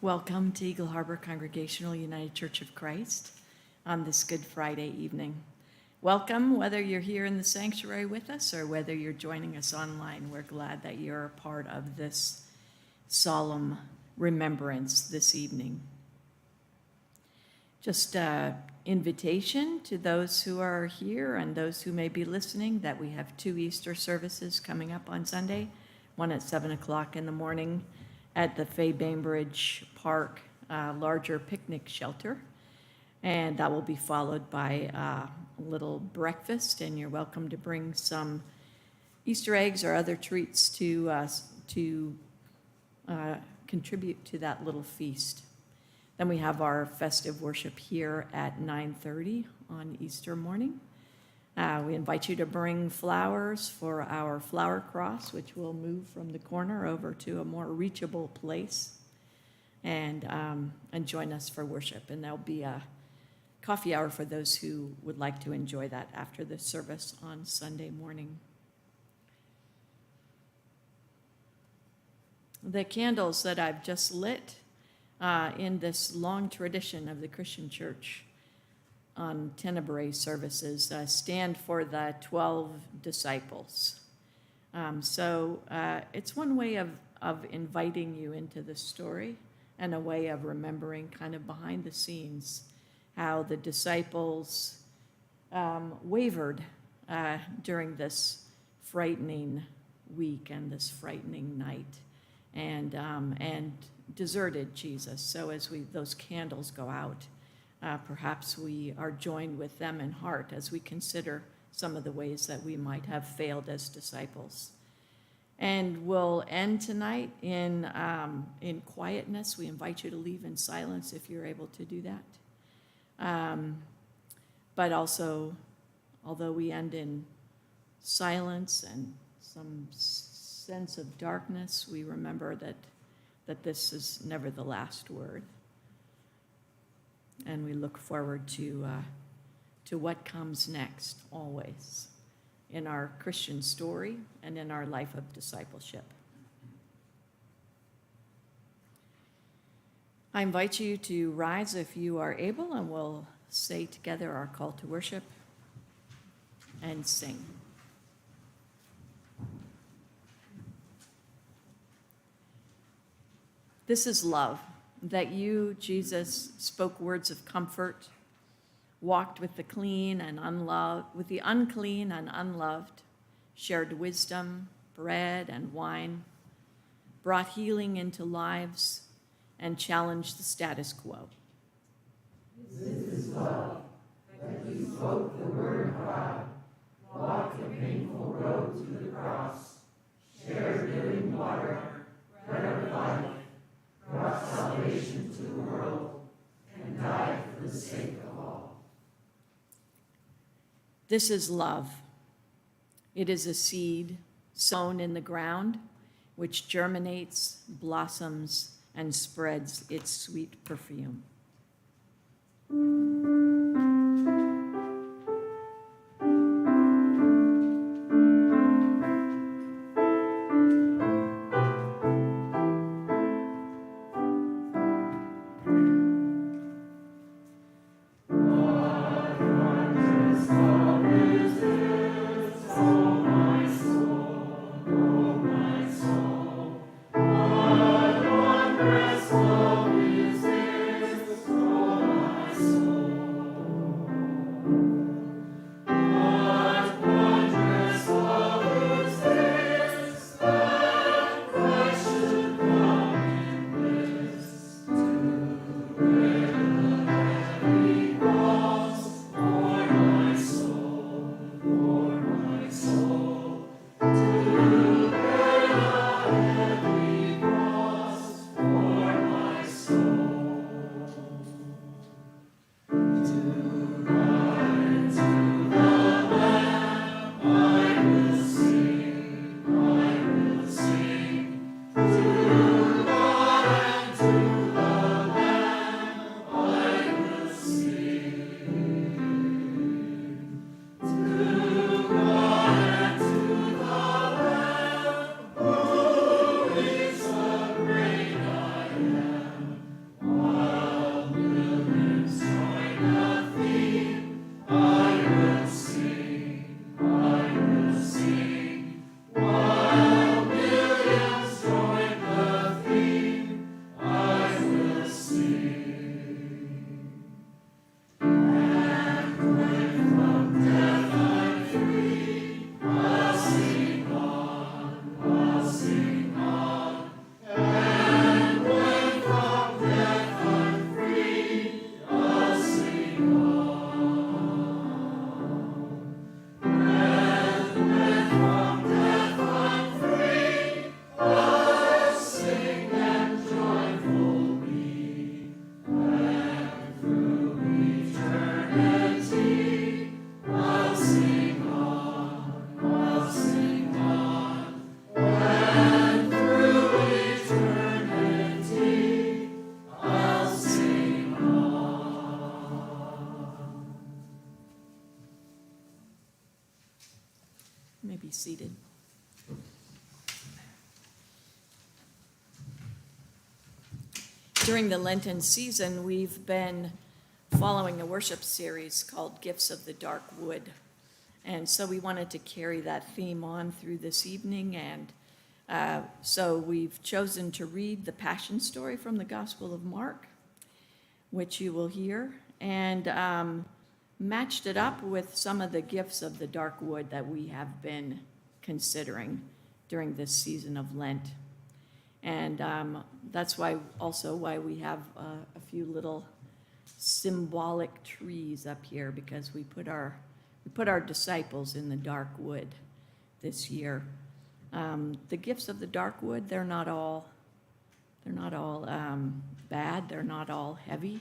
Welcome to Eagle Harbor Congregational United Church of Christ on this Good Friday evening. Welcome, whether you're here in the sanctuary with us or whether you're joining us online. We're glad that you're a part of this solemn remembrance this evening. Just an invitation to those who are here and those who may be listening that we have 2 Easter services coming up on Sunday, one at 7 o'clock in the morning at the Bainbridge Park larger picnic shelter. And that will be followed by a little breakfast, and you're welcome to bring some Easter eggs or other treats to contribute to that little feast. Then we have our festive worship here at 9:30 on Easter morning. We invite you to bring flowers for our flower cross, which will move from the corner over to a more reachable place, and join us for worship. And there'll be a coffee hour for those who would like to enjoy that after the service on Sunday morning. The candles that I've just lit in this long tradition of the Christian Church on Tenebrae services stand for the 12 disciples. So it's one way of inviting you into the story and a way of remembering kind of behind the scenes how the disciples wavered during this frightening week and this frightening night and deserted Jesus. So as those candles go out, perhaps we are joined with them in heart as we consider some of the ways that we might have failed as disciples. And we'll end tonight in quietness. We invite you to leave in silence if you're able to do that. But also, although we end in silence and some sense of darkness, we remember that this is never the last word. And we look forward to what comes next, always, in our Christian story and in our life of discipleship. I invite you to rise if you are able, and we'll say together our call to worship and sing. This is love, that you, Jesus, spoke words of comfort, walked with the clean and unloved, with the unclean and unloved, shared wisdom, bread and wine, brought healing into lives, and challenged the status quo. This is love, that you spoke the word of God, walked the painful road to the cross, shared living water, bread of life, brought salvation to the world, and died for the sake of all. This is love. It is a seed sown in the ground, which germinates, blossoms, and spreads its sweet perfume. What wondrous love is this? seated. During the Lenten season, we've been following a worship series called Gifts of the Dark Wood. And so we wanted to carry that theme on through this evening. And so we've chosen to read the Passion story from the Gospel of Mark, which you will hear, and matched it up with some of the gifts of the dark wood that we have been considering during this season of Lent. And that's why we have a few little symbolic trees up here, because we put our disciples in the dark wood this year. The gifts of the dark wood, they're not all bad. They're not all heavy.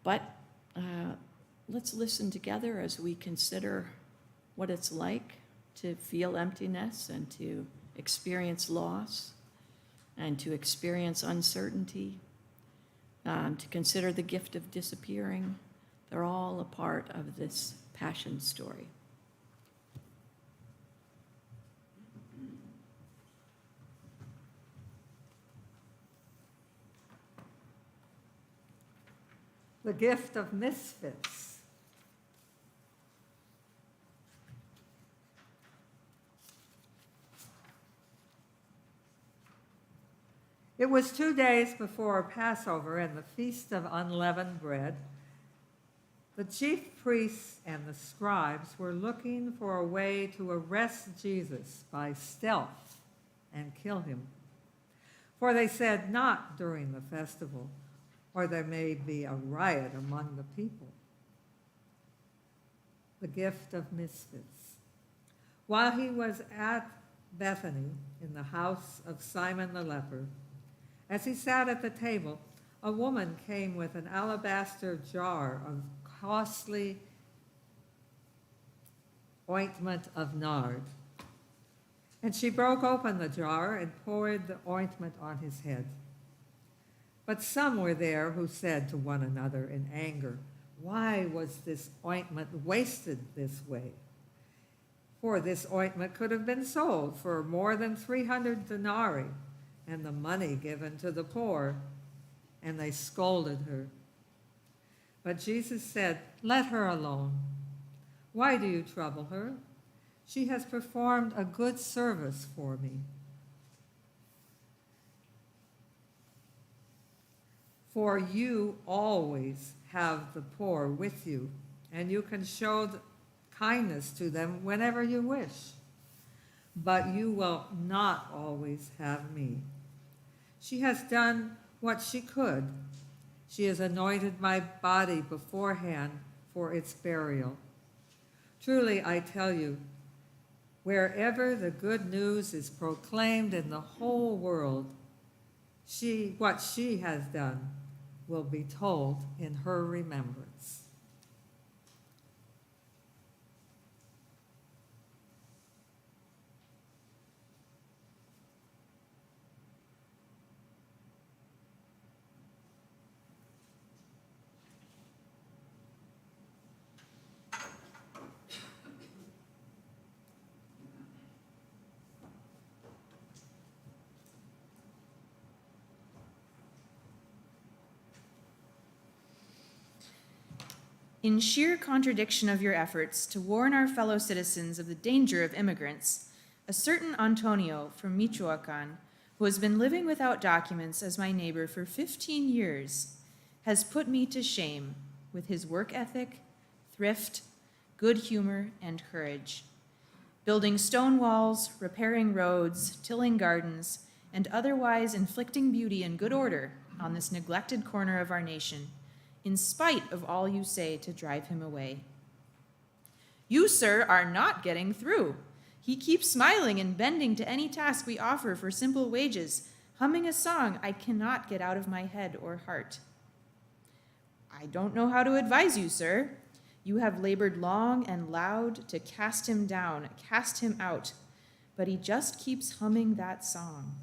But let's listen together as we consider what it's like to feel emptiness and to experience loss and to experience uncertainty, to consider the gift of disappearing. They're all a part of this Passion story. The gift of misfits. It was 2 days before Passover and the Feast of Unleavened Bread. The chief priests and the scribes were looking for a way to arrest Jesus by stealth and kill him. For they said, "Not during the festival, or there may be a riot among the people." The gift of misfits. While he was at Bethany in the house of Simon the leper, as he sat at the table, a woman came with an alabaster jar of costly ointment of nard. And she broke open the jar and poured the ointment on his head. But some were there who said to one another in anger, "Why was this ointment wasted this way? For this ointment could have been sold for more than 300 denarii and the money given to the poor." And they scolded her. But Jesus said, "Let her alone. Why do you trouble her? She has performed a good service for me. For you always have the poor with you, and you can show kindness to them whenever you wish. But you will not always have me. She has done what she could. She has anointed my body beforehand for its burial. Truly, I tell you, wherever the good news is proclaimed in the whole world, what she has done will be told in her remembrance." In sheer contradiction of your efforts to warn our fellow citizens of the danger of immigrants, a certain Antonio from Michoacan, who has been living without documents as my neighbor for 15 years, has put me to shame with his work ethic, thrift, good humor, and courage. Building stone walls, repairing roads, tilling gardens, and otherwise inflicting beauty and good order on this neglected corner of our nation, in spite of all you say to drive him away. You, sir, are not getting through. He keeps smiling and bending to any task we offer for simple wages, humming a song I cannot get out of my head or heart. I don't know how to advise you, sir. You have labored long and loud to cast him down, cast him out, but he just keeps humming that song.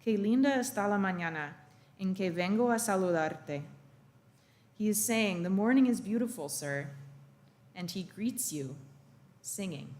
Qué linda está la mañana en que vengo a saludarte. He is saying, the morning is beautiful, sir, and he greets you. singing.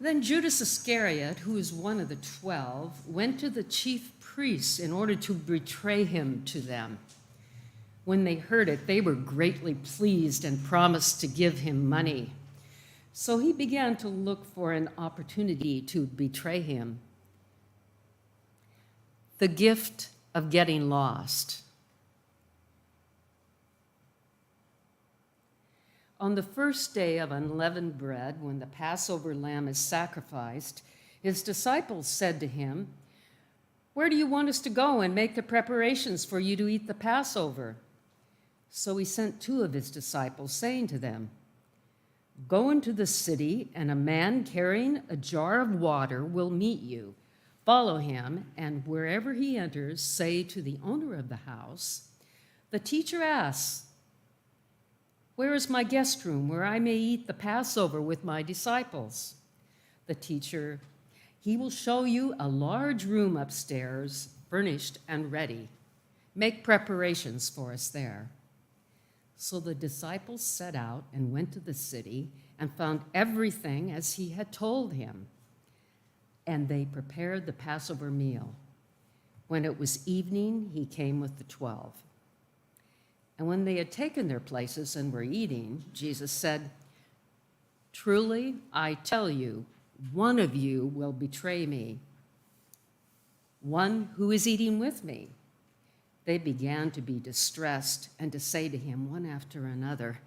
Then Judas Iscariot, who is one of the 12, went to the chief priests in order to betray him to them. When they heard it, they were greatly pleased and promised to give him money. So he began to look for an opportunity to betray him. The gift of getting lost. On the first day of unleavened bread, when the Passover lamb is sacrificed, his disciples said to him, "Where do you want us to go and make the preparations for you to eat the Passover?" So he sent 2 of his disciples, saying to them, "Go into the city, and a man carrying a jar of water will meet you. Follow him, and wherever he enters, say to the owner of the house, 'The teacher asks, where is my guest room where I may eat the Passover with my disciples?' The teacher, he will show you a large room upstairs, furnished and ready. Make preparations for us there." So the disciples set out and went to the city and found everything as he had told him. And they prepared the Passover meal. When it was evening, he came with the 12. And when they had taken their places and were eating, Jesus said, "Truly, I tell you, one of you will betray me, one who is eating with me." They began to be distressed and to say to him one after another,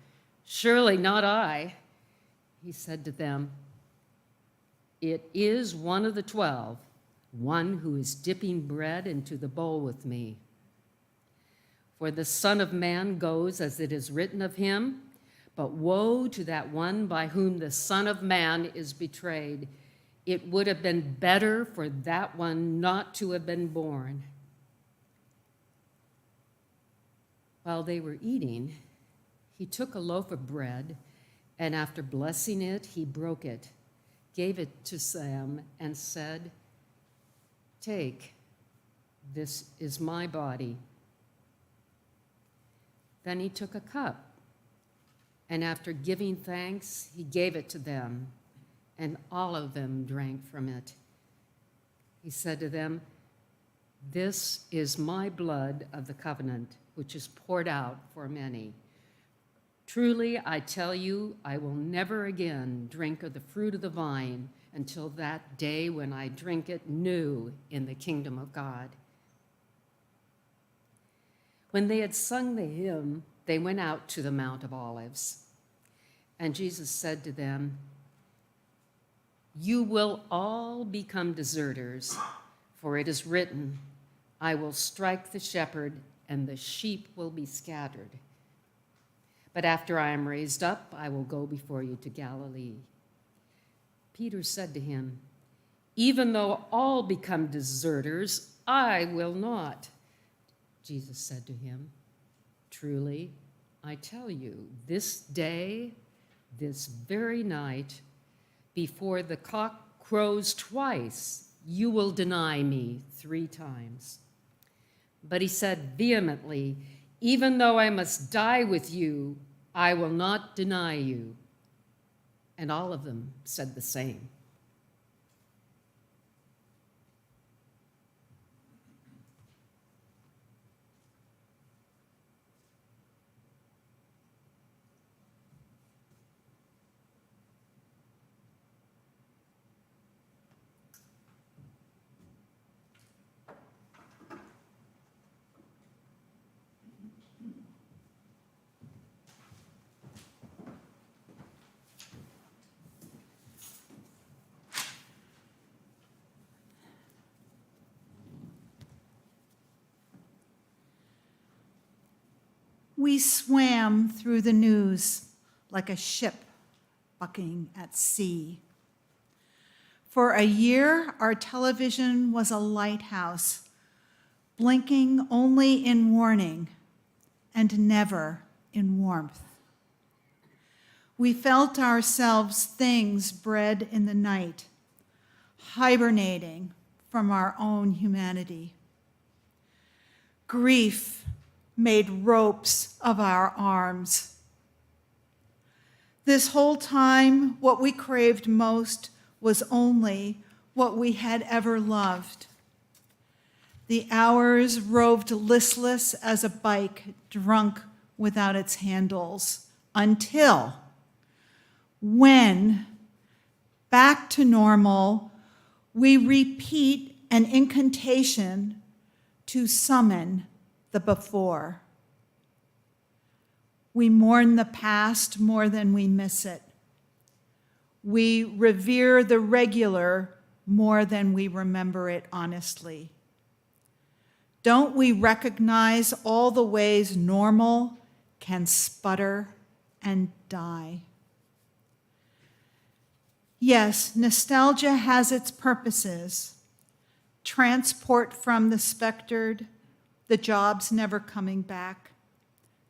"Surely not I." He said to them, "It is one of the 12, one who is dipping bread into the bowl with me. For the Son of Man goes as it is written of him, but woe to that one by whom the Son of Man is betrayed. It would have been better for that one not to have been born." While they were eating, he took a loaf of bread, and after blessing it, he broke it, gave it to them, and said, "Take, this is my body." Then he took a cup, and after giving thanks, he gave it to them, and all of them drank from it. He said to them, "This is my blood of the covenant, which is poured out for many. Truly, I tell you, I will never again drink of the fruit of the vine until that day when I drink it new in the kingdom of God." When they had sung the hymn, they went out to the Mount of Olives. And Jesus said to them, "You will all become deserters, for it is written, 'I will strike the shepherd, and the sheep will be scattered.' But after I am raised up, I will go before you to Galilee." Peter said to him, "Even though all become deserters, I will not." Jesus said to him, "Truly, I tell you, this day, this very night, before the cock crows twice, you will deny me 3 times. But he said vehemently, "Even though I must die with you, I will not deny you." And all of them said the same. We swam through the news like a ship bucking at sea. For a year, our television was a lighthouse, blinking only in warning and never in warmth. We felt ourselves things bred in the night, hibernating from our own humanity. Grief made ropes of our arms. This whole time, what we craved most was only what we had ever loved. The hours roved listless as a bike drunk without its handles, until when, back to normal, we repeat an incantation to summon the before. We mourn the past more than we miss it. We revere the regular more than we remember it honestly. Don't we recognize all the ways normal can sputter and die? Yes, nostalgia has its purposes. Transport from the spectered, the jobs never coming back,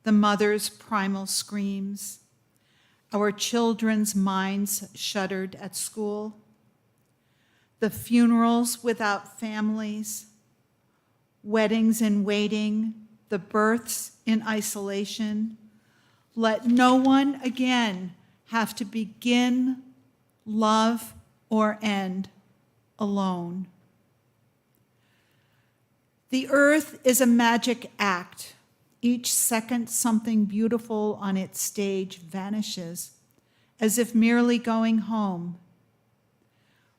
the mother's primal screams, our children's minds shuddered at school, the funerals without families, weddings in waiting, the births in isolation. Let no one again have to begin, love, or end alone. The earth is a magic act. Each second something beautiful on its stage vanishes, as if merely going home.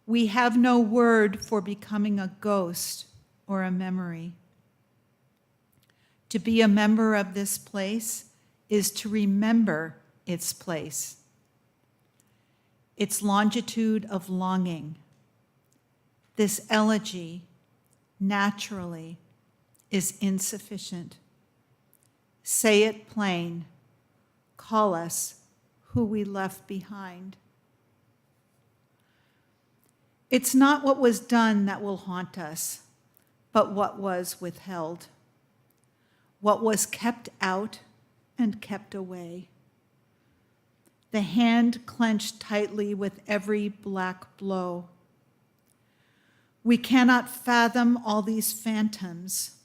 We have no word for becoming a ghost or a memory. To be a member of this place is to remember its place, its longitude of longing. This elegy, naturally, is insufficient. Say it plain. Call us who we left behind. It's not what was done that will haunt us, but what was withheld, what was kept out and kept away. The hand clenched tightly with every black blow. We cannot fathom all these phantoms.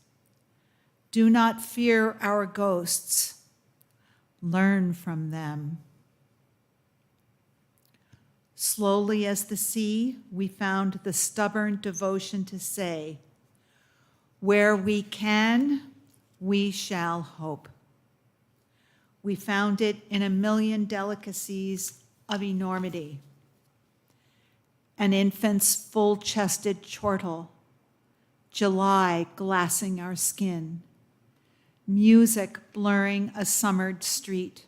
Do not fear our ghosts. Learn from them. Slowly as the sea, we found the stubborn devotion to say, where we can, we shall hope. We found it in a million delicacies of enormity. An infant's full-chested chortle, July glassing our skin, music blurring a summered street.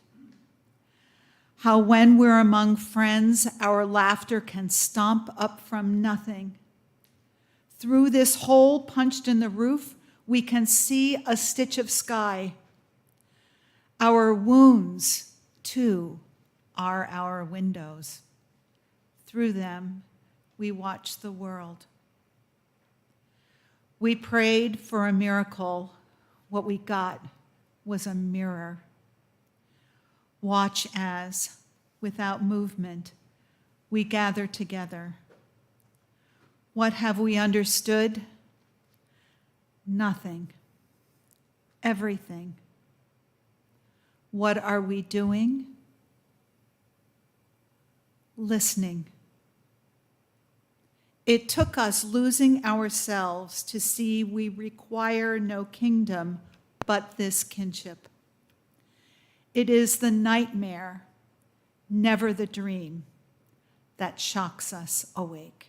How when we're among friends, our laughter can stomp up from nothing. Through this hole punched in the roof, we can see a stitch of sky. Our wounds, too, are our windows. Through them, we watch the world. We prayed for a miracle. What we got was a mirror. Watch as, without movement, we gather together. What have we understood? Nothing. Everything. What are we doing? Listening. It took us losing ourselves to see we require no kingdom but this kinship. It is the nightmare, never the dream, that shocks us awake.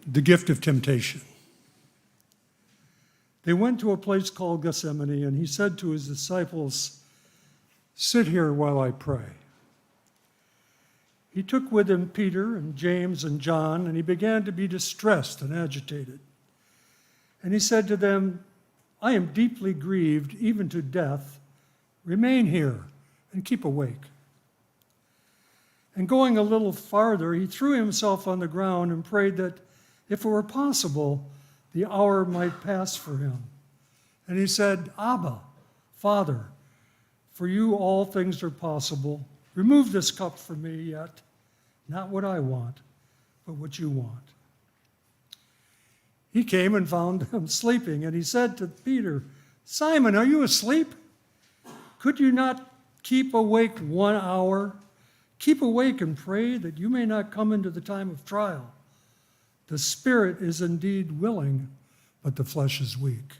the gift of temptation. They went to a place called Gethsemane, and he said to his disciples, "Sit here while I pray." He took with him Peter and James and John, and he began to be distressed and agitated. And he said to them, "I am deeply grieved, even to death. Remain here and keep awake." And going a little farther, he threw himself on the ground and prayed that, if it were possible, the hour might pass for him. And he said, "Abba, Father, for you all things are possible. Remove this cup from me, yet not what I want, but what you want." He came and found them sleeping, and he said to Peter, "Simon, are you asleep? Could you not keep awake 1 hour? Keep awake and pray that you may not come into the time of trial. The spirit is indeed willing, but the flesh is weak."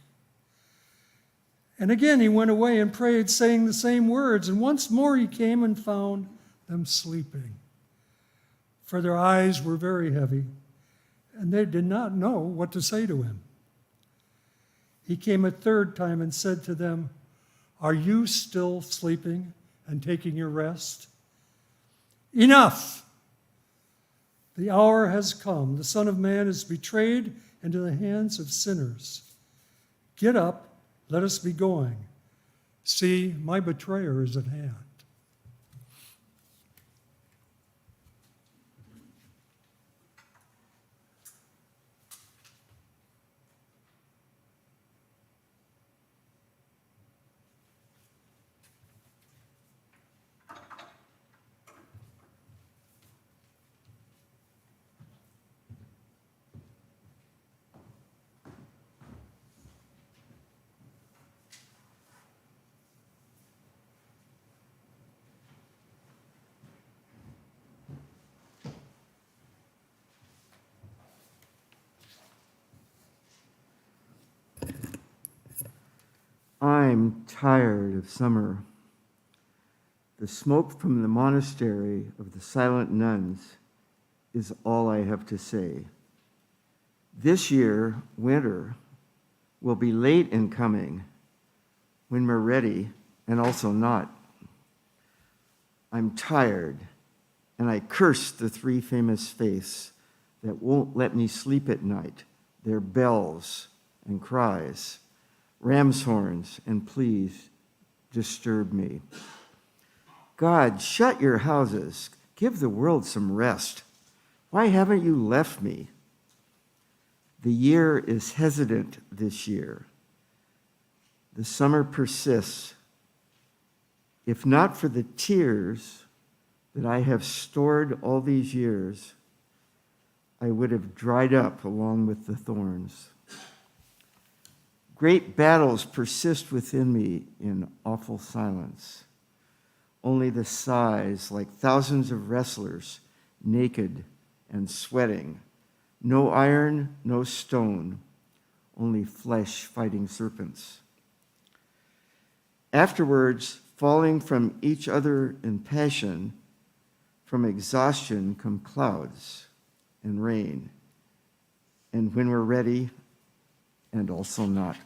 And again he went away and prayed, saying the same words. And once more he came and found them sleeping, for their eyes were very heavy, and they did not know what to say to him. He came a third time and said to them, "Are you still sleeping and taking your rest? Enough! The hour has come. The Son of Man is betrayed into the hands of sinners. Get up, let us be going. See, my betrayer is at hand." I'm tired of summer. The smoke from the monastery of the silent nuns is all I have to say. This year, winter will be late in coming when we're ready and also not. I'm tired, and I curse the three famous faiths that won't let me sleep at night, their bells and cries, ram's horns, and please disturb me. God, shut your houses. Give the world some rest. Why haven't you left me? The year is hesitant this year. The summer persists. If not for the tears that I have stored all these years, I would have dried up along with the thorns. Great battles persist within me in awful silence. Only the sighs, like thousands of wrestlers, naked and sweating. No iron, no stone, only flesh fighting serpents. Afterwards, falling from each other in passion, from exhaustion come clouds and rain. And when we're ready, and also not.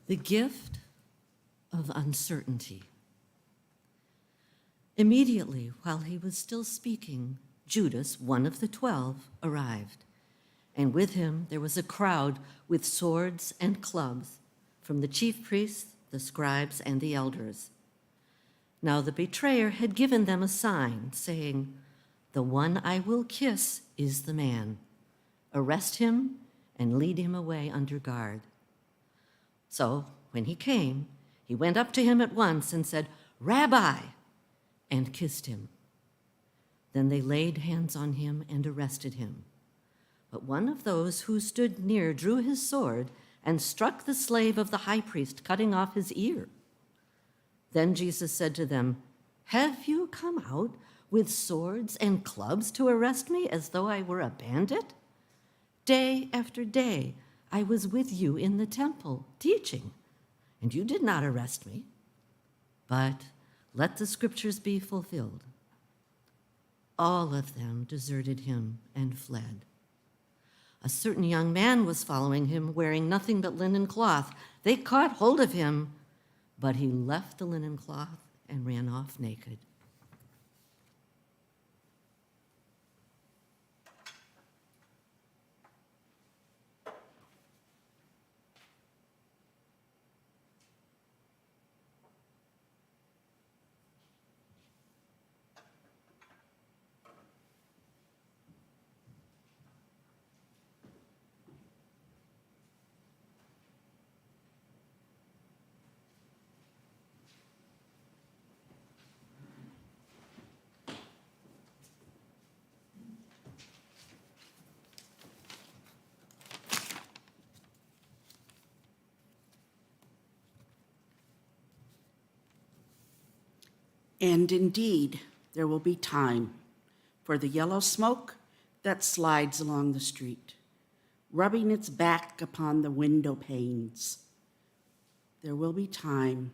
The gift of uncertainty. Immediately, while he was still speaking, Judas, one of the 12, arrived, and with him there was a crowd with swords and clubs from the chief priests, the scribes, and the elders. Now the betrayer had given them a sign, saying, "The one I will kiss is the man. Arrest him and lead him away under guard." So when he came, he went up to him at once and said, "Rabbi," and kissed him. Then they laid hands on him and arrested him. But one of those who stood near drew his sword and struck the slave of the high priest, cutting off his ear. Then Jesus said to them, "Have you come out with swords and clubs to arrest me as though I were a bandit? Day after day I was with you in the temple teaching, and you did not arrest me. But let the scriptures be fulfilled." All of them deserted him and fled. A certain young man was following him, wearing nothing but linen cloth. They caught hold of him, but he left the linen cloth and ran off naked. And indeed, there will be time for the yellow smoke that slides along the street, rubbing its back upon the window panes. There will be time.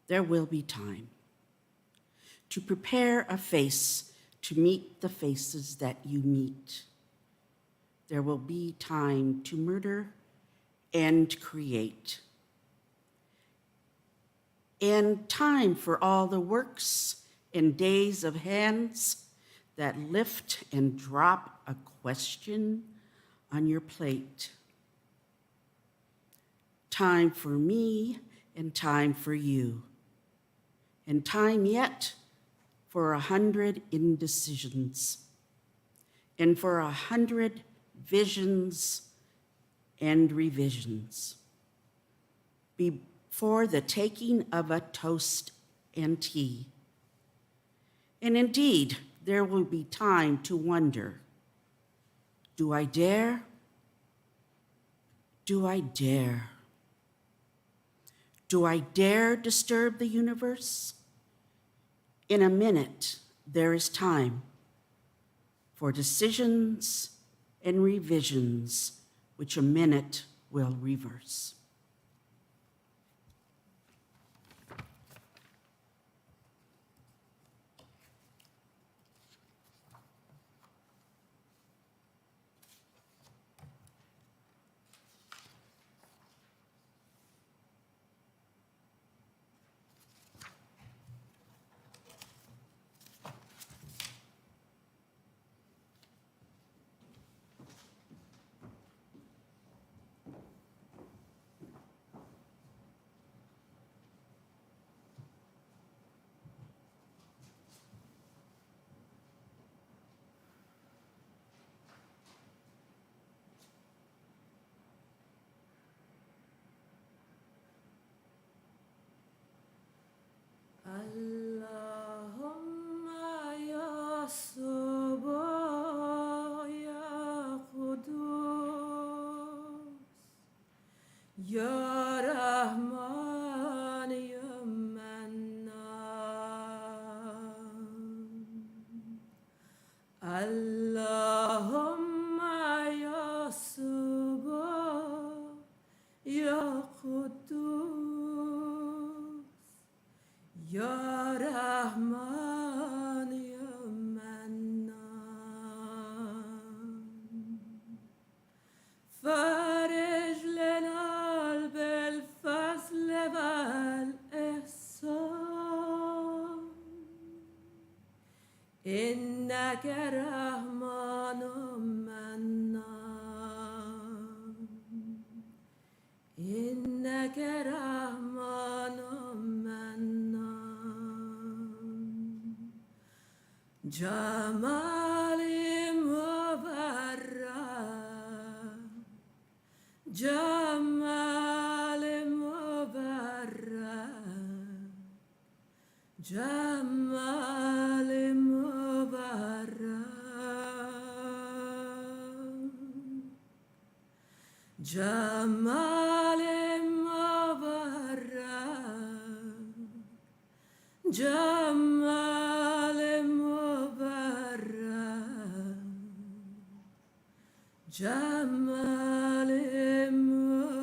There will be time to prepare a face to meet the faces that you meet. There will be time to murder and create. And time for all the works and days of hands that lift and drop a question on your plate. Time for me and time for you. And time yet for 100 indecisions. And for 100 visions and revisions. Before the taking of a toast and tea. And indeed, there will be time to wonder, do I dare? Do I dare? Do I dare disturb the universe? In a minute, there is time for decisions and revisions, which a minute will reverse. Allahumma ya Sabah ya Qudus ya Rahman ya Mannan. Allahumma ya Sabah ya Qudus ya Rahman ya Mannan. Farij lana al إنك رحمن منا إنك رحمن منا جمال مبارك جمال مبارك جمال مبارك جمال مبارك جمال مبارك جمال مبارك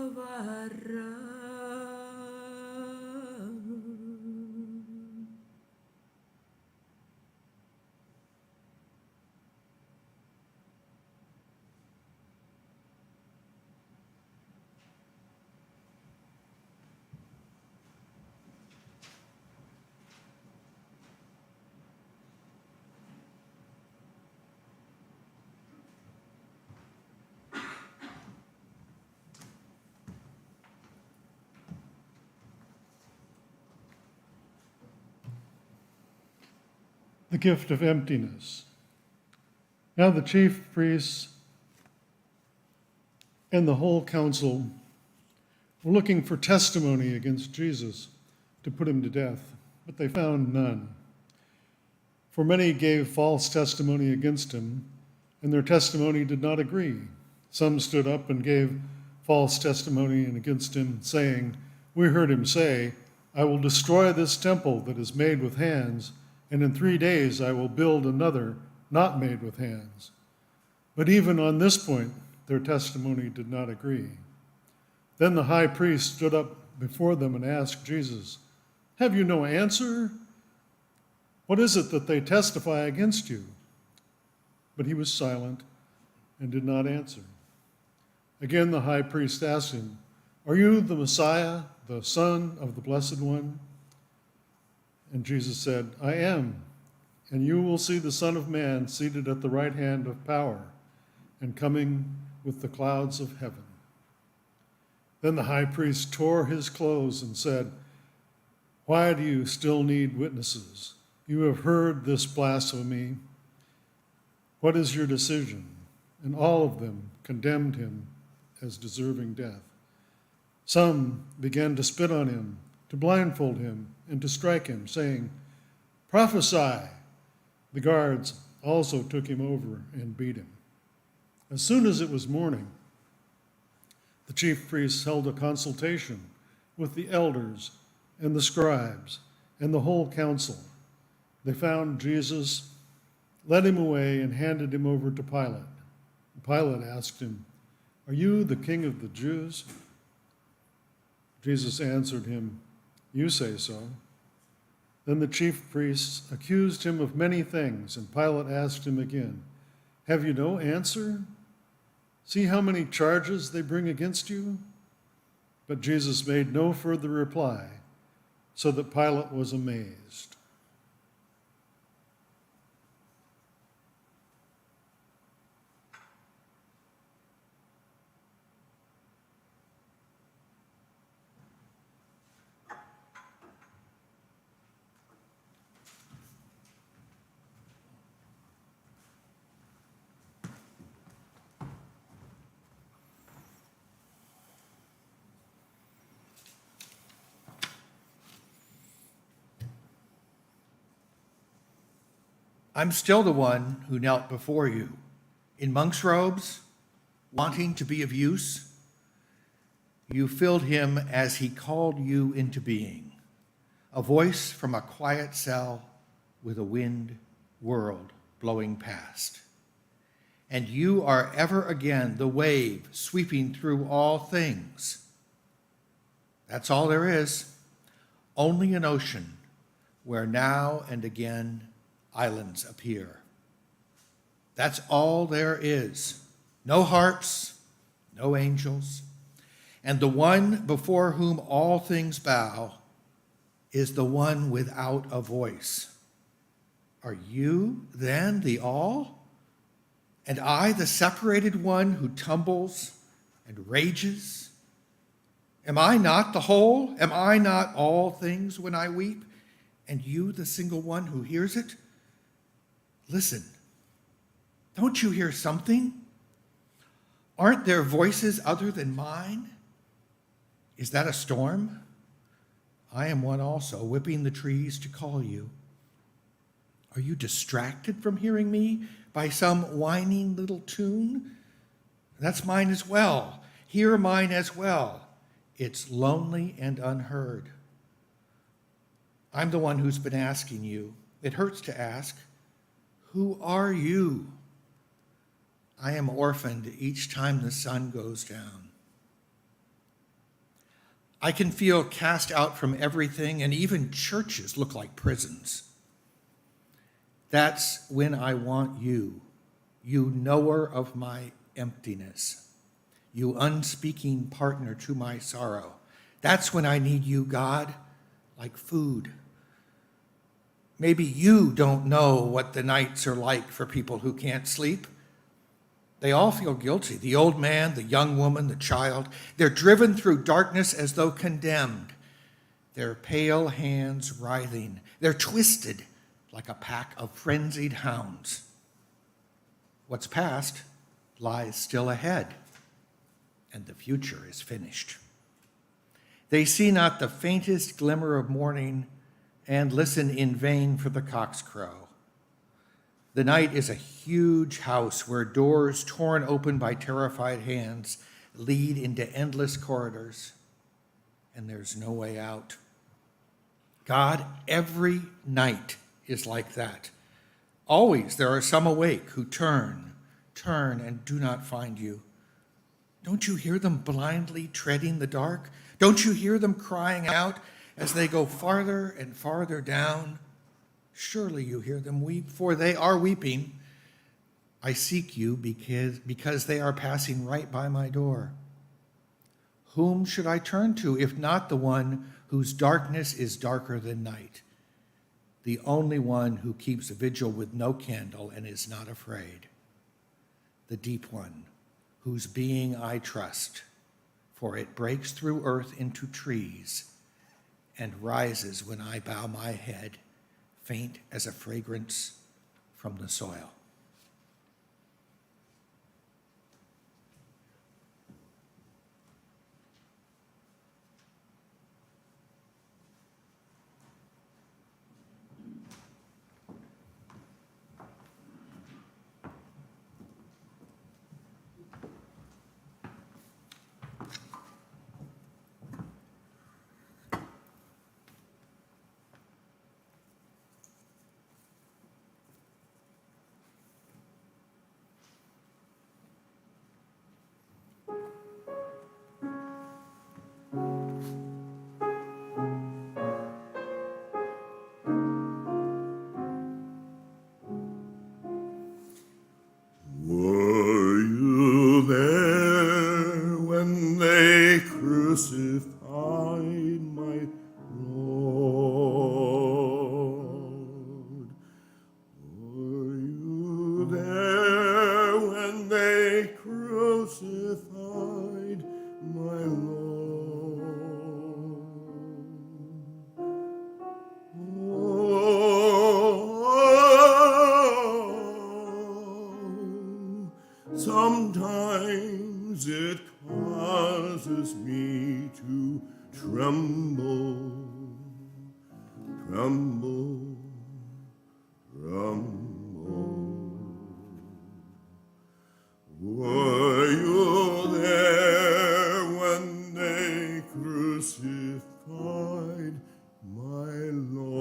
The gift of emptiness. Now the chief priests and the whole council were looking for testimony against Jesus to put him to death, but they found none. For many gave false testimony against him, and their testimony did not agree. Some stood up and gave false testimony against him, saying, "We heard him say, 'I will destroy this temple that is made with hands, and in 3 days I will build another not made with hands.' But even on this point, their testimony did not agree. Then the high priest stood up before them and asked Jesus, 'Have you no answer? What is it that they testify against you?' But he was silent and did not answer. Again the high priest asked him, 'Are you the Messiah, the Son of the Blessed One?' And Jesus said, 'I am, and you will see the Son of Man seated at the right hand of power and coming with the clouds of heaven.' Then the high priest tore his clothes and said, 'Why do you still need witnesses? You have heard this blasphemy. What is your decision?' And all of them condemned him as deserving death. Some began to spit on him, to blindfold him, and to strike him, saying, 'Prophesy!' The guards also took him over and beat him. As soon as it was morning, the chief priests held a consultation with the elders and the scribes and the whole council. They found Jesus, led him away, and handed him over to Pilate. Pilate asked him, 'Are you the king of the Jews?' Jesus answered him, 'You say so.' Then the chief priests accused him of many things, and Pilate asked him again, 'Have you no answer? See how many charges they bring against you?' But Jesus made no further reply, so that Pilate was amazed. I'm still the one who knelt before you, in monk's robes, wanting to be of use. You filled him as he called you into being, a voice from a quiet cell with a wind world blowing past. And you are ever again the wave sweeping through all things. That's all there is, only an ocean where now and again islands appear. That's all there is. No harps, no angels. And the one before whom all things bow is the one without a voice. Are you then the all? And I the separated one who tumbles and rages? Am I not the whole? Am I not all things when I weep? And you the single one who hears it? Listen, don't you hear something? Aren't there voices other than mine? Is that a storm? I am one also, whipping the trees to call you. Are you distracted from hearing me by some whining little tune? That's mine as well. Hear mine as well. It's lonely and unheard. I'm the one who's been asking you. It hurts to ask, who are you? I am orphaned each time the sun goes down. I can feel cast out from everything, and even churches look like prisons. That's when I want you, you knower of my emptiness, you unspeaking partner to my sorrow. That's when I need you, God, like food. Maybe you don't know what the nights are like for people who can't sleep. They all feel guilty, the old man, the young woman, the child. They're driven through darkness as though condemned, their pale hands writhing. They're twisted like a pack of frenzied hounds. What's past lies still ahead, and the future is finished. They see not the faintest glimmer of morning and listen in vain for the cock's crow. The night is a huge house where doors torn open by terrified hands lead into endless corridors, and there's no way out. God, every night is like that. Always there are some awake who turn, and do not find you. Don't you hear them blindly treading the dark? Don't you hear them crying out as they go farther and farther down? Surely you hear them weep, for they are weeping. I seek you because they are passing right by my door. Whom should I turn to if not the one whose darkness is darker than night, the only one who keeps vigil with no candle and is not afraid, the deep one, whose being I trust, for it breaks through earth into trees and rises when I bow my head, faint as a fragrance from the soil. Were you there when they crucified my Lord? Were you there when they crucified my Lord? Sometimes it causes me to tremble, tremble, tremble. Were you there when they crucified my Lord?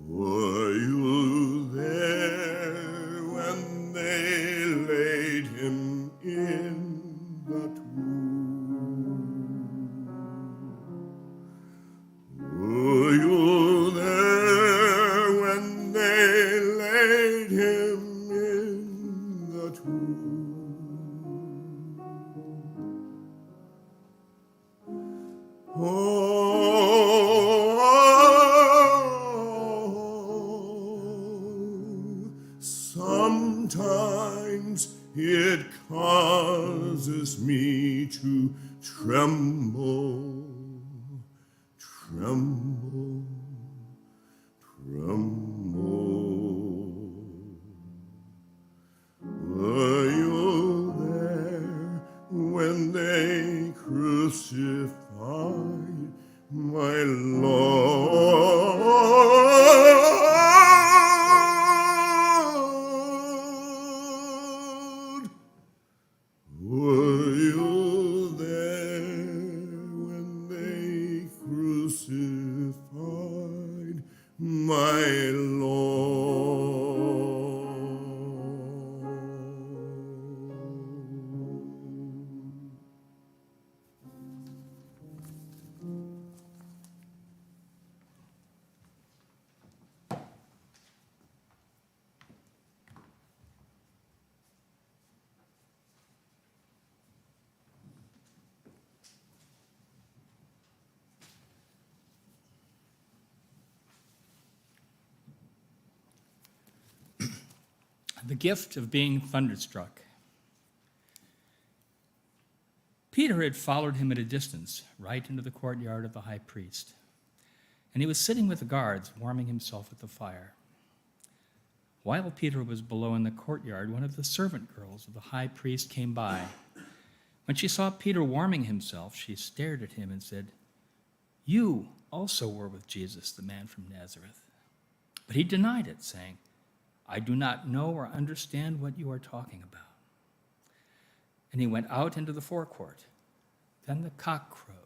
Were you there when they laid him in the tomb? sometimes it causes me to tremble, tremble, tremble. Were you there when they crucified my Lord? Were you there when they crucified my Lord? The gift of being thunderstruck. Peter had followed him at a distance, right into the courtyard of the high priest, and he was sitting with the guards, warming himself at the fire. While Peter was below in the courtyard, one of the servant girls of the high priest came by. When she saw Peter warming himself, she stared at him and said, "You also were with Jesus, the man from Nazareth." But he denied it, saying, "I do not know or understand what you are talking about." And he went out into the forecourt. Then the cock crowed.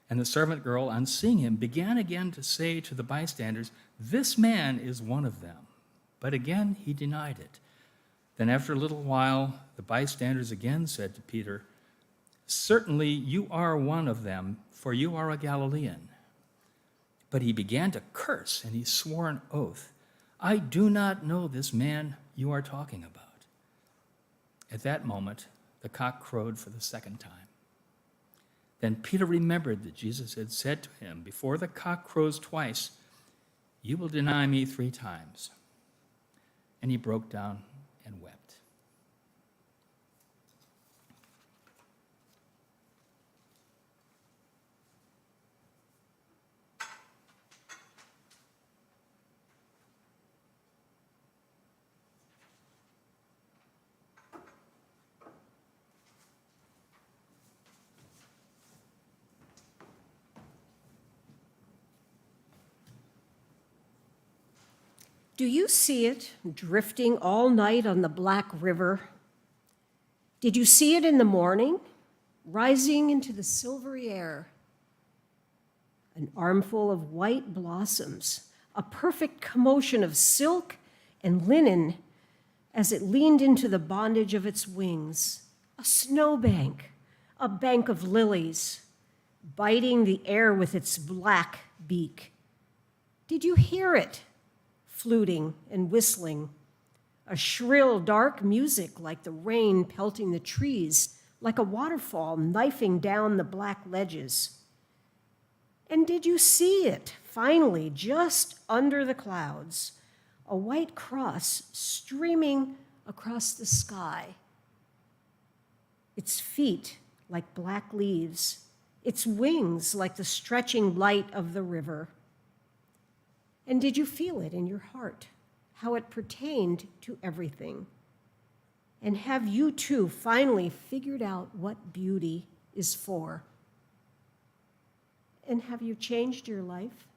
And the servant girl, on seeing him, began again to say to the bystanders, "This man is one of them." But again he denied it. Then after a little while, the bystanders again said to Peter, "Certainly you are one of them, for you are a Galilean." But he began to curse, and he swore an oath, "I do not know this man you are talking about." At that moment, the cock crowed for the second time. Then Peter remembered that Jesus had said to him, "Before the cock crows twice, you will deny me 3 times." And he broke down and wept. Do you see it drifting all night on the Black River? Did you see it in the morning, rising into the silvery air? An armful of white blossoms, a perfect commotion of silk and linen as it leaned into the bondage of its wings. A snowbank, a bank of lilies, biting the air with its black beak. Did you hear it? Fluting and whistling, a shrill, dark music like the rain pelting the trees, like a waterfall knifing down the black ledges. And did you see it, finally, just under the clouds, a white cross streaming across the sky? Its feet like black leaves, its wings like the stretching light of the river. And did you feel it in your heart, how it pertained to everything? And have you too finally figured out what beauty is for? And have you changed your life?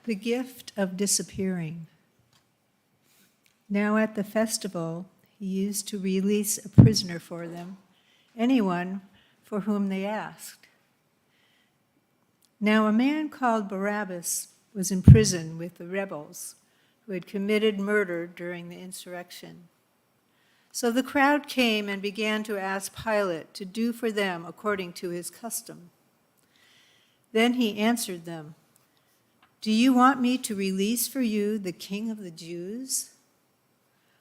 The gift of disappearing. Now at the festival, he used to release a prisoner for them, anyone for whom they asked. Now a man called Barabbas was in prison with the rebels who had committed murder during the insurrection. So the crowd came and began to ask Pilate to do for them according to his custom. Then he answered them, "Do you want me to release for you the King of the Jews?"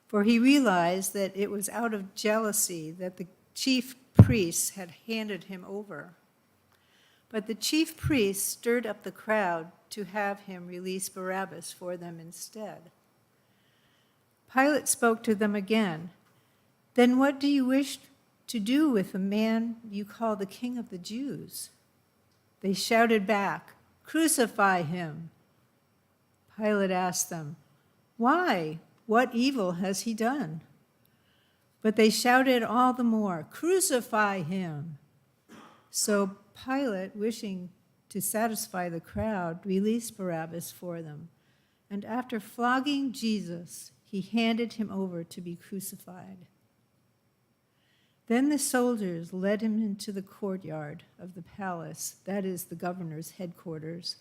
For he realized that it was out of jealousy that the chief priests had handed him over. But the chief priests stirred up the crowd to have him release Barabbas for them instead. Pilate spoke to them again. "Then what do you wish to do with the man you call the King of the Jews?" They shouted back, "Crucify him." Pilate asked them, "Why? What evil has he done?" But they shouted all the more, "Crucify him." So Pilate, wishing to satisfy the crowd, released Barabbas for them. And after flogging Jesus, he handed him over to be crucified. Then the soldiers led him into the courtyard of the palace, that is, the governor's headquarters,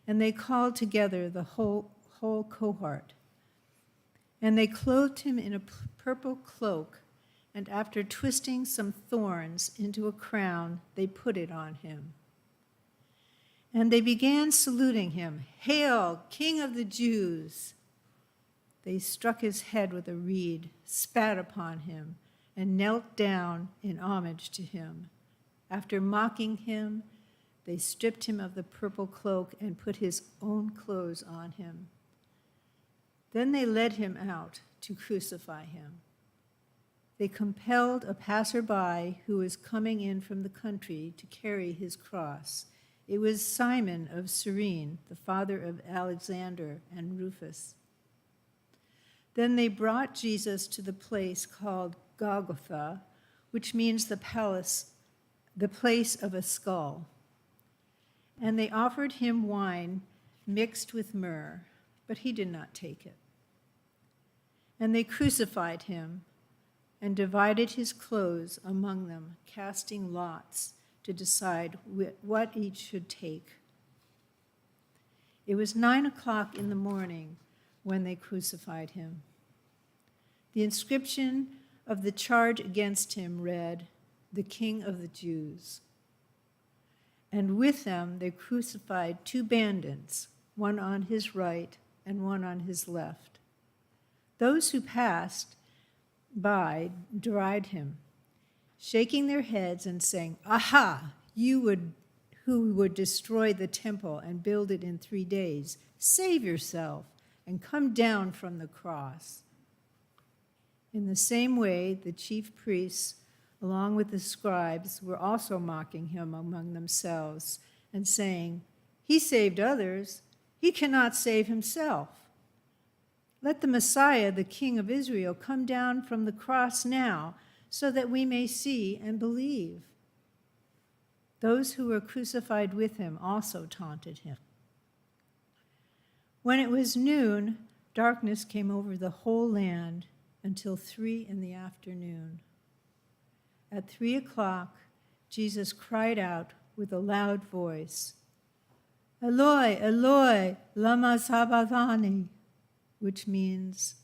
and they called together the whole cohort. And they clothed him in a purple cloak, and after twisting some thorns into a crown, they put it on him. And they began saluting him, "Hail, King of the Jews!" They struck his head with a reed, spat upon him, and knelt down in homage to him. After mocking him, they stripped him of the purple cloak and put his own clothes on him. Then they led him out to crucify him. They compelled a passerby who was coming in from the country to carry his cross. It was Simon of Cyrene, the father of Alexander and Rufus. Then they brought Jesus to the place called Golgotha, which means the place of a skull. And they offered him wine mixed with myrrh, but he did not take it. And they crucified him and divided his clothes among them, casting lots to decide what each should take. It was 9:00 in the morning when they crucified him. The inscription of the charge against him read, "The King of the Jews." And with them they crucified 2 bandits, one on his right and one on his left. Those who passed by derided him, shaking their heads and saying, "Aha, you who would destroy the temple and build it in 3 days, save yourself and come down from the cross." In the same way, the chief priests, along with the scribes, were also mocking him among themselves and saying, "He saved others, he cannot save himself. Let the Messiah, the King of Israel, come down from the cross now, so that we may see and believe." Those who were crucified with him also taunted him. When it was noon, darkness came over the whole land until 3 p.m. At 3:00, Jesus cried out with a loud voice, "Eloi, Eloi, lama sabachthani," which means,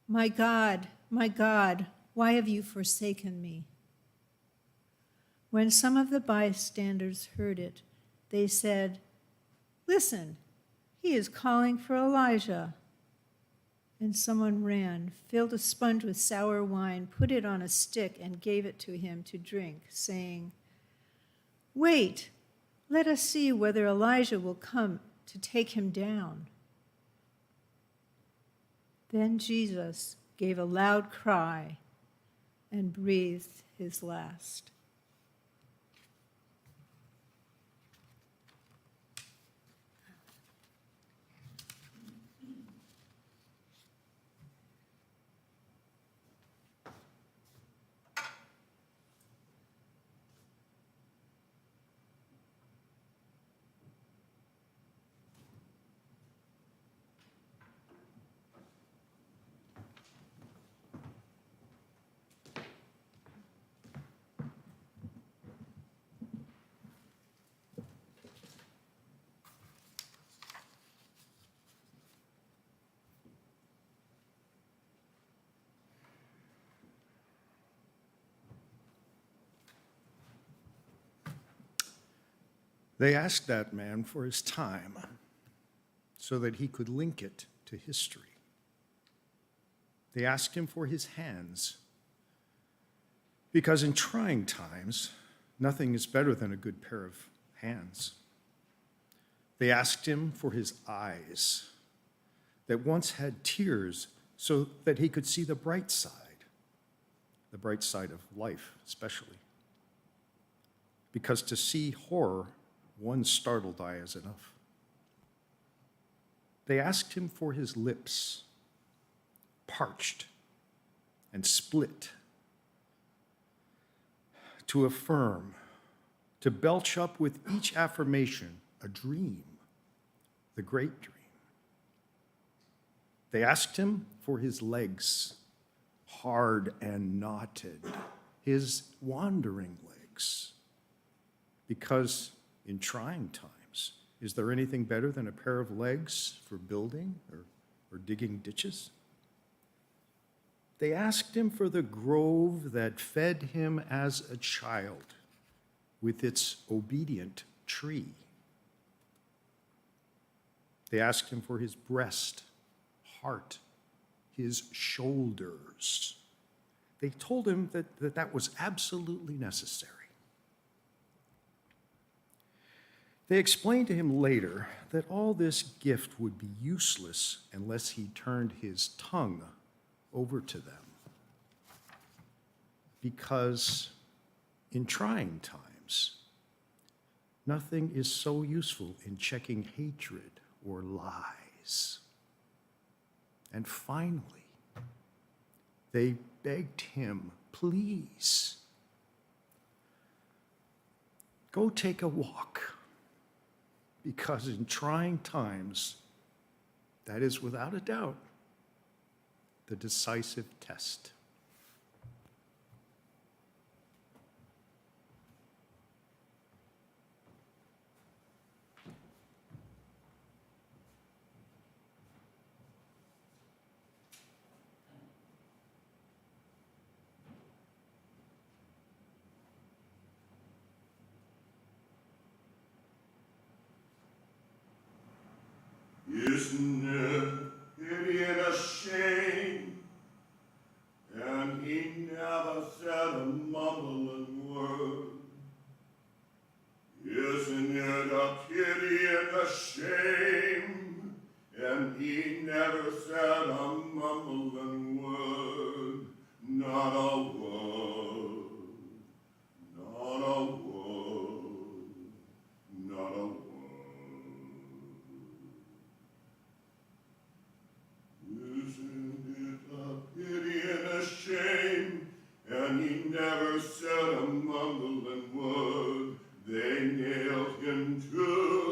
my God, why have you forsaken me?" When some of the bystanders heard it, they said, "Listen, he is calling for Elijah." And someone ran, filled a sponge with sour wine, put it on a stick, and gave it to him to drink, saying, "Wait, let us see whether Elijah will come to take him down." Then Jesus gave a loud cry and breathed his last. They asked that man for his time so that he could link it to history. They asked him for his hands because in trying times, nothing is better than a good pair of hands. They asked him for his eyes that once had tears so that he could see the bright side of life especially. Because to see horror, one startled eye is enough. They asked him for his lips, parched and split, to affirm, to belch up with each affirmation a dream, the great dream. They asked him for his legs, hard and knotted, his wandering legs, because in trying times, is there anything better than a pair of legs for building or digging ditches? They asked him for the grove that fed him as a child with its obedient tree. They asked him for his breast, heart, his shoulders. They told him that was absolutely necessary. They explained to him later that all this gift would be useless unless he turned his tongue over to them. Because in trying times, nothing is so useful in checking hatred or lies. And finally, they begged him, please, go take a walk. Because in trying times, that is without a doubt the decisive test. Isn't it pity and a shame? And he never said a mumbling word. Isn't it a pity and a shame? And he never said a mumbling word. Not a word. Not a word. Not a word. Isn't it a pity and a shame? And he never said a mumbling word. They nailed him to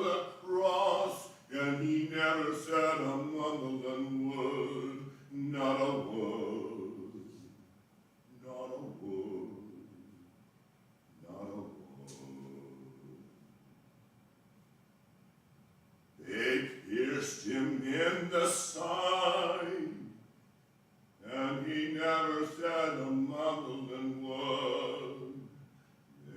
the cross, and he never said a mumbling word. Not a word. Not a word. Not a word. They pierced him in the side, and he never said a mumbling word.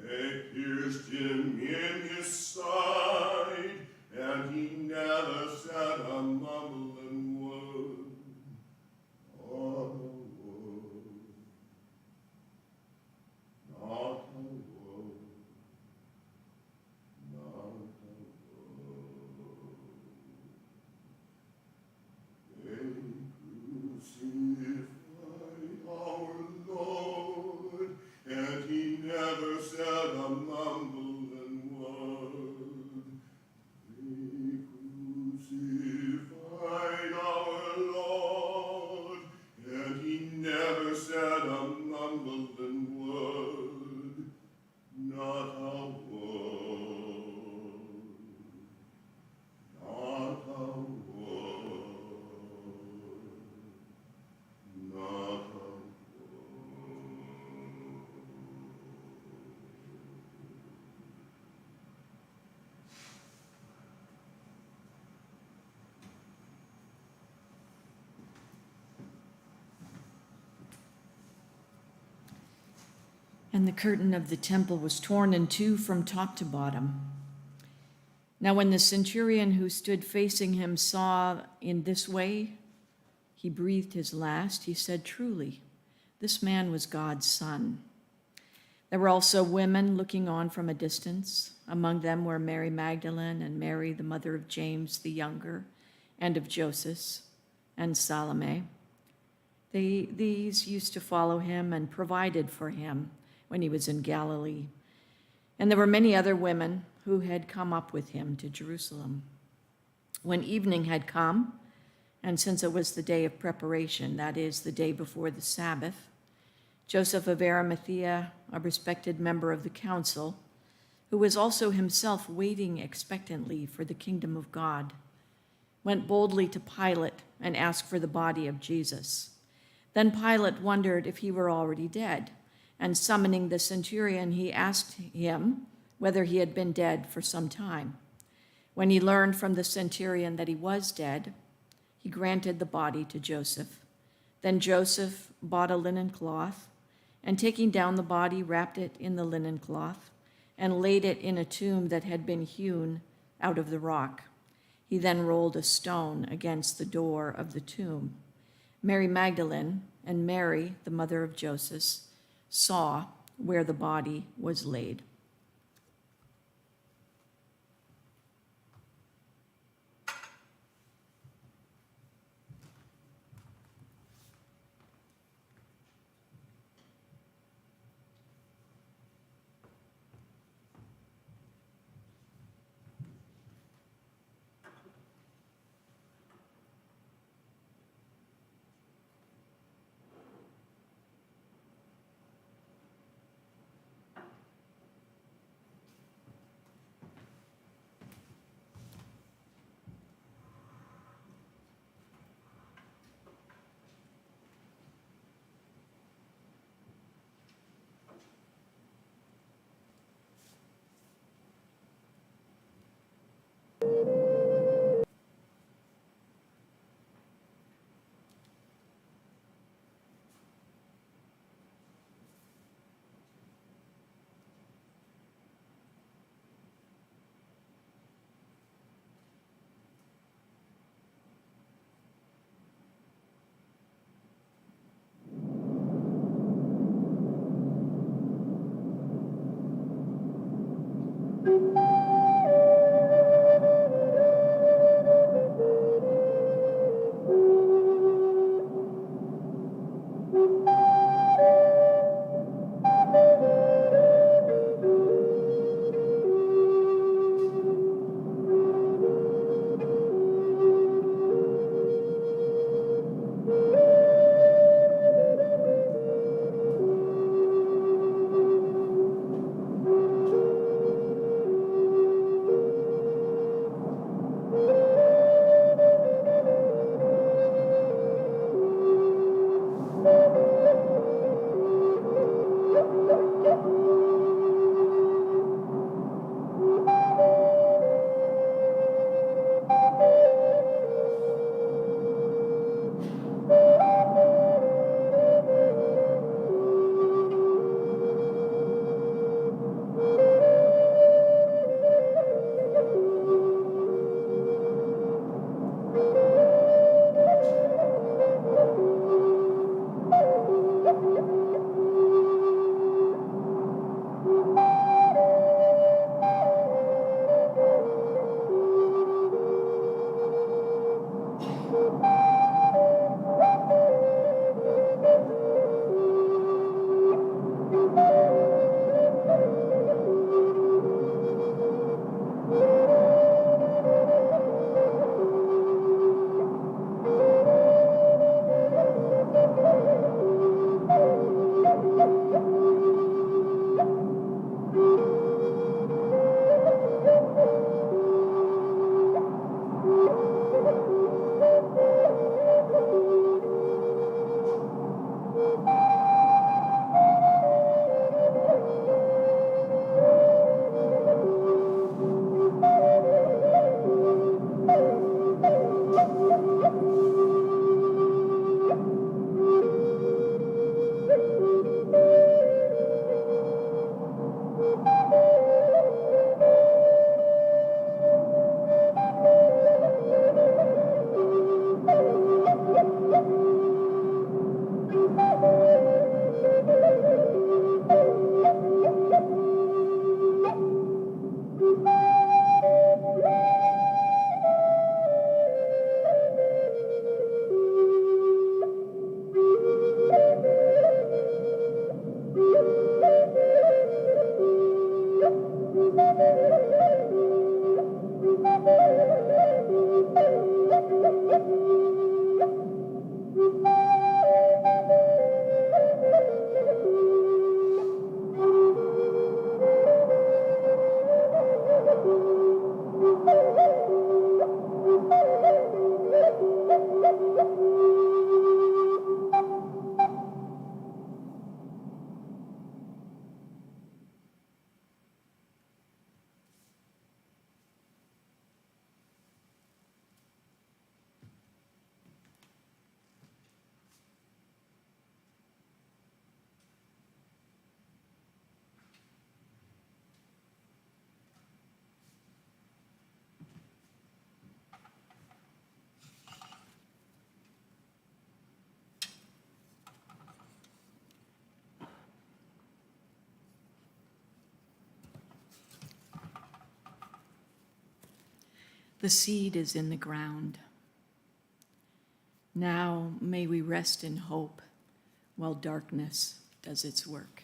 They pierced him in his side, and he never said a mumbling word. Not a word. Not a word. Not a word. They crucified our Lord, and he never said a mumbling word. They crucified our Lord, and he never said a mumbling word. Not a word. Not a word. Not a And the curtain of the temple was torn in two from top to bottom. Now, when the centurion who stood facing him saw in this way, he breathed his last. He said, "Truly, this man was God's son." There were also women looking on from a distance. Among them were Mary Magdalene and Mary, the mother of James the younger, and of Joseph and Salome. These used to follow him and provided for him when he was in Galilee. And there were many other women who had come up with him to Jerusalem. When evening had come, and since it was the day of preparation, that is, the day before the Sabbath, Joseph of Arimathea, a respected member of the council, who was also himself waiting expectantly for the kingdom of God, went boldly to Pilate and asked for the body of Jesus. Then Pilate wondered if he were already dead, and summoning the centurion, he asked him whether he had been dead for some time. When he learned from the centurion that he was dead, he granted the body to Joseph. Then Joseph bought a linen cloth, and taking down the body, wrapped it in the linen cloth, and laid it in a tomb that had been hewn out of the rock. He then rolled a stone against the door of the tomb. Mary Magdalene and Mary, the mother of Joseph, saw where the body was laid. The seed is in the ground. Now may we rest in hope while darkness does its work.